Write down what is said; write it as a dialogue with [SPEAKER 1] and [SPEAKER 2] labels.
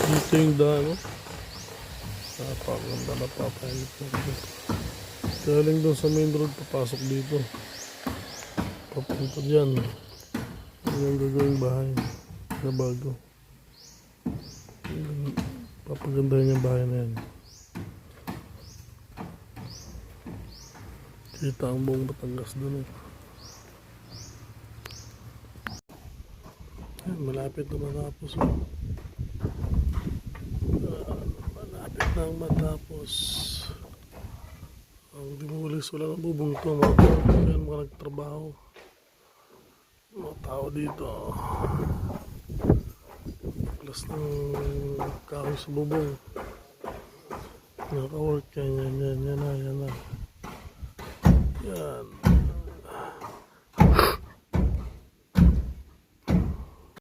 [SPEAKER 1] Dito yung daan, oh. Napakaganda na papayot na dito. Galing doon sa main road, papasok dito. Papunta dyan. Yan yung gagawing bahay na bago. Papagandahin yung bahay na yan. Kita ang buong Batangas doon, eh. Ayan, malapit na matapos, oh. Malapit na matapos. Ang dimulis, wala nang bubungto. Mga nagtrabaho. Mga tao dito. Plus ng kahoy sa bubong. Naka-work yan. Yan na. Yan.